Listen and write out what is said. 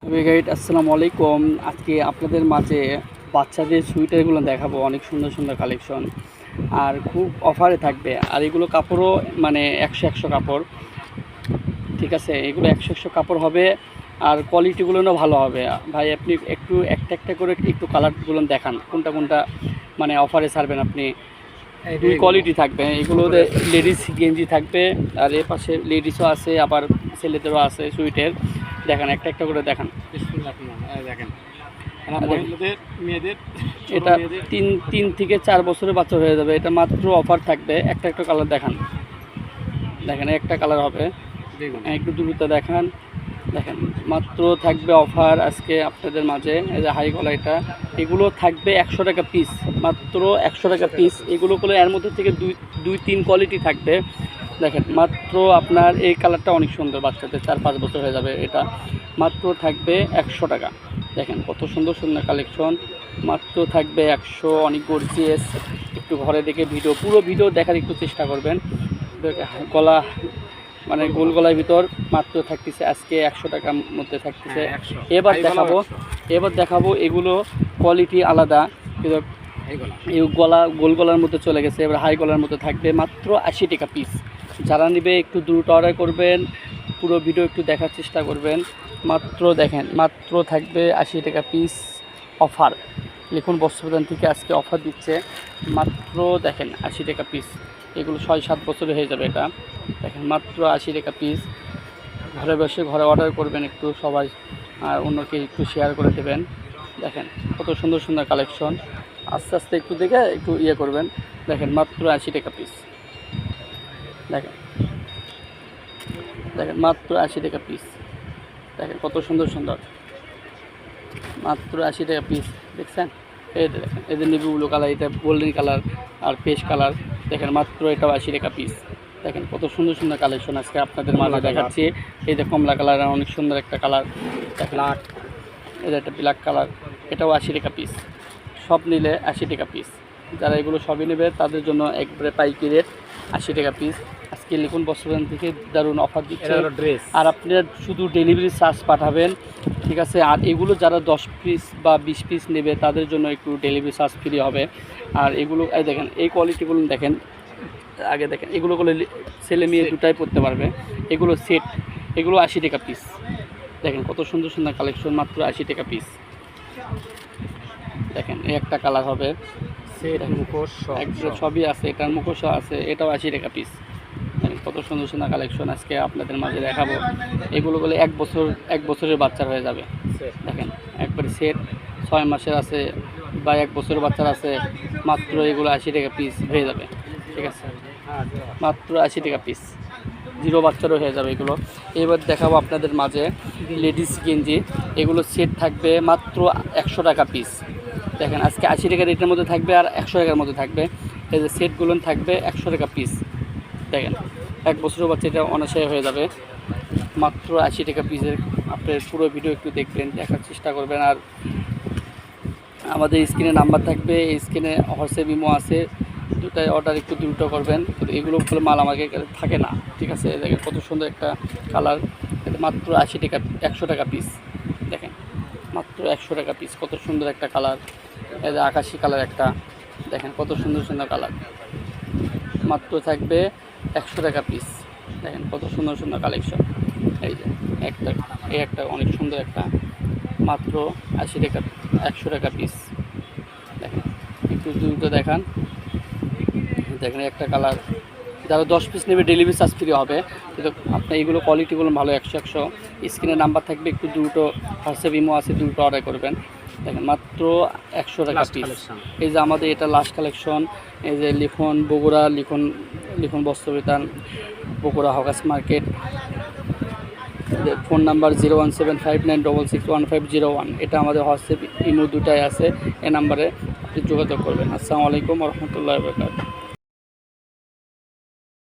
Guide আসসালামু আলাইকুম। আজকে আপনাদের মাঝে বাচ্চাদের সুইটারগুলো দেখাবো, অনেক সুন্দর সুন্দর কালেকশন আর খুব অফারে থাকবে। আর এগুলো কাপড়ও মানে 100 কাপড়, ঠিক আছে। এগুলো 100 কাপড় হবে আর কোয়ালিটিগুলো ভালো হবে। ভাই আপনি একটু একটা একটা করে একটু কালারগুলো দেখান, কোনটা কোনটা মানে অফারে ছাড়বেন আপনি। দুই কোয়ালিটি থাকবে এগুলোতে, লেডিস গেঞ্জি থাকবে আর এর পাশে লেডিসও আছে, আবার ছেলেদেরও আছে সুইটের। দেখেন একটা একটা করে দেখান। দেখেন এটা 3 থেকে 4 বছরের বাচ্চা হয়ে যাবে। এটা মাত্র অফার থাকবে। একটা একটা কালার দেখান। দেখেন একটা কালার হবে, একটু দ্রুত দেখান। দেখেন মাত্র থাকবে অফার আজকে আপনাদের মাঝে। এই যে হাই গলা, এটা এগুলো থাকবে 100 টাকা পিস, মাত্র 100 টাকা পিস। এগুলো করে এর মধ্যে থেকে দুই তিন কোয়ালিটি থাকবে। দেখেন মাত্র আপনার এই কালারটা অনেক সুন্দর, বাচ্চাদের 4-5 বছর হয়ে যাবে। এটা মাত্র থাকবে 100 টাকা। দেখেন কত সুন্দর সুন্দর কালেকশন, মাত্র থাকবে 100। অনেক গর্জিয়াস। একটু ঘরে দেখে পুরো ভিডিও দেখার একটু চেষ্টা করবেন। গলা মানে গোল গলার ভিতর মাত্র থাকতেছে আজকে 100 টাকার মধ্যে থাকতেছে। এবার দেখাবো এগুলো কোয়ালিটি আলাদা, কিন্তু এই গলা গোল গলার মধ্যে চলে গেছে। এবার হাই গলার মধ্যে থাকবে মাত্র 80 টাকা পিস। যারা নেবে একটু দ্রুত অর্ডার করবেন, পুরো ভিডিও একটু দেখার চেষ্টা করবেন। মাত্র দেখেন মাত্র থাকবে 80 টাকা পিস অফার। লিখুন বস্ত্রপ্রদান থেকে আজকে অফার দিচ্ছে। মাত্র দেখেন 80 টাকা পিস। এগুলো 6-7 বছরে হয়ে যাবে। এটা দেখেন মাত্র 80 টাকা পিস। ঘরে বসে ঘরে অর্ডার করবেন একটু সবাই, আর অন্যকে একটু শেয়ার করে দেবেন। দেখেন কত সুন্দর সুন্দর কালেকশন। আস্তে আস্তে একটু দেখে একটু করবেন। দেখেন মাত্র 80 টাকা পিস। দেখেন দেখেন মাত্র 80 টাকা পিস। দেখেন কত সুন্দর সুন্দর, মাত্র 80 টাকা পিস। দেখছেন এই দেখেন, এদের নেভি ব্লু কালার, এটা গোল্ডেন কালার আর পেস্ট কালার। দেখেন মাত্র এটাও 80 টাকা পিস। দেখেন কত সুন্দর সুন্দর কালেকশন আজকে আপনাদের মাঝে দেখাচ্ছি। এই যে কমলা কালার, অনেক সুন্দর একটা কালার। দেখেন এটা একটা ব্ল্যাক কালার, এটাও 80 টাকা পিস। সব নিলে 80 টাকা পিস। যারা এগুলো সবই নেবে তাদের জন্য একবারে পাইকি রেট 80 টাকা পিস। আজকে লিখুন বস্ত্রপ্রদান থেকে দারুণ অফার দিচ্ছে। আর আপনারা শুধু ডেলিভারি চার্জ পাঠাবেন, ঠিক আছে। আর এগুলো যারা 10 পিস বা 20 পিস নেবে তাদের জন্য একটু ডেলিভারি চার্জ ফ্রি হবে। আর এগুলো এই দেখেন, এই কোয়ালিটিগুলো দেখেন। আগে দেখেন এগুলো ছেলে মেয়ে দুটাই পরতে পারবে। এগুলো সেট, এগুলো 80 টাকা পিস। দেখেন কত সুন্দর সুন্দর কালেকশন, মাত্র 80 টাকা পিস। দেখেন এই একটা কালার হবে, সবই আছে। এটার মুখোশও আছে, এটাও 80 টাকা পিস। কত সুন্দর সুন্দর কালেকশন আজকে আপনাদের মাঝে দেখাবো। এগুলো বলে 1 বছরের বাচ্চা হয়ে যাবে। দেখেন একবারে সেট, 6 মাসের আছে বা 1 বছরের বাচ্চার আছে। মাত্র এগুলো 80 টাকা পিস হয়ে যাবে, ঠিক আছে। মাত্র 80 টাকা পিস, 0 বাচ্চারও হয়ে যাবে এগুলো। এবার দেখাবো আপনাদের মাঝে লেডিস গেঞ্জি। এগুলো সেট থাকবে মাত্র 100 টাকা পিস। দেখেন আজকে 80 টাকা রেটের মধ্যে থাকবে আর 100 টাকার মধ্যে থাকবে। এই যে সেটগুলো থাকবে 100 টাকা পিস। দেখেন 1 বছরের বাচ্চা এটা অনায়াসে হয়ে যাবে। মাত্র 80 টাকা পিসের। আপনার পুরো ভিডিও একটু দেখবেন, দেখার চেষ্টা করবেন। আর আমাদের স্ক্রিনে নাম্বার থাকবে, এই স্ক্রিনে হোয়াটসঅ্যাপ ইমো আছে, দুটাই অর্ডার একটু দ্রুত করবেন। এগুলো বলে মাল আমাকে থাকে না, ঠিক আছে। দেখেন কত সুন্দর একটা কালার। এটা মাত্র 80 টাকা, 100 টাকা পিস। দেখেন মাত্র 100 টাকা পিস, কত সুন্দর একটা কালার। এই যে আকাশি কালার একটা, দেখেন কত সুন্দর সুন্দর কালার। মাত্র থাকবে 100 টাকা পিস। দেখেন কত সুন্দর সুন্দর কালেকশন। এই যে একটা অনেক সুন্দর একটা, মাত্র 80 টাকা, 100 টাকা পিস। দেখেন একটু দ্রুত দেখান। দেখেন একটা কালার। যারা 10 পিস নেবে ডেলিভারি চার্জ ফ্রি হবে। কিন্তু আপনার এইগুলো কোয়ালিটিগুলো ভালো, 100 স্ক্রিনে নাম্বার থাকবে, একটু দ্রুত হোয়াটসঅ্যাপ ইমো আছে, দ্রুত অর্ডার করবেন। দেখেন মাত্র 100 টাকা পিস। এই যে আমাদের এটা লাস্ট কালেকশন। এই যে লিখুন বগুড়া, লিখুন বস্ত্রপ্রদান, Bogura hawkers market. Phone number 01759661501। এটা আমাদের হোয়াটসঅ্যাপ ইমো দুটাই আছে। এই নাম্বারে আপনি যোগাযোগ করবেন। আসসালামু আলাইকুম ওয়া রাহমাতুল্লাহি ওয়া বারাকাতুহু।